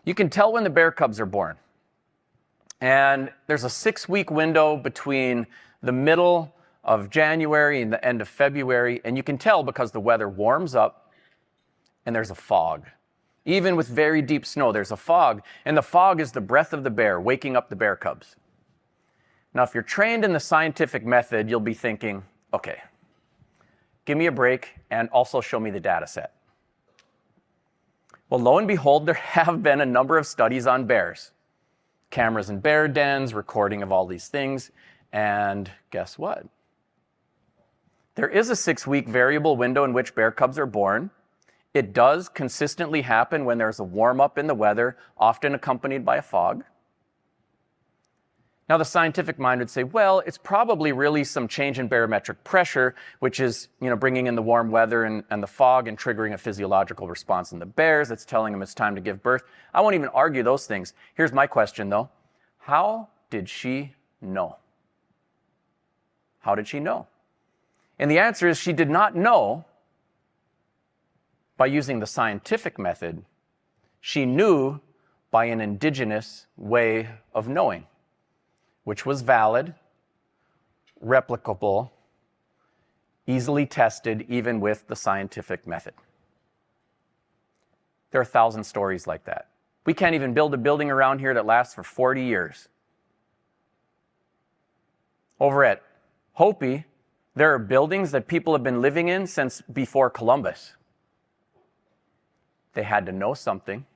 You can tell when the bear cubs are born. And there's a 6-week window between the middle of January and the end of February, and you can tell because the weather warms up and there's a fog. Even with very deep snow, there's a fog, and the fog is the breath of the bear waking up the bear cubs. Now, if you're trained in the scientific method, you'll be thinking, okay, give me a break and also show me the data set. Well, lo and behold, there have been a number of studies on bears. Cameras in bear dens, recording of all these things, and guess what? There is a 6-week variable window in which bear cubs are born. It does consistently happen when there's a warm-up in the weather, often accompanied by a fog. Now, the scientific mind would say, well, it's probably really some change in barometric pressure, which is, bringing in the warm weather and the fog and triggering a physiological response in the bears that's telling them it's time to give birth. I won't even argue those things. Here's my question, though. How did she know? How did she know? And the answer is she did not know by using the scientific method. She knew by an indigenous way of knowing, which was valid, replicable, easily tested, even with the scientific method. There are 1,000 stories like that. We can't even build a building around here that lasts for 40 years. Over at Hopi, there are buildings that people have been living in since before Columbus. They had to know something.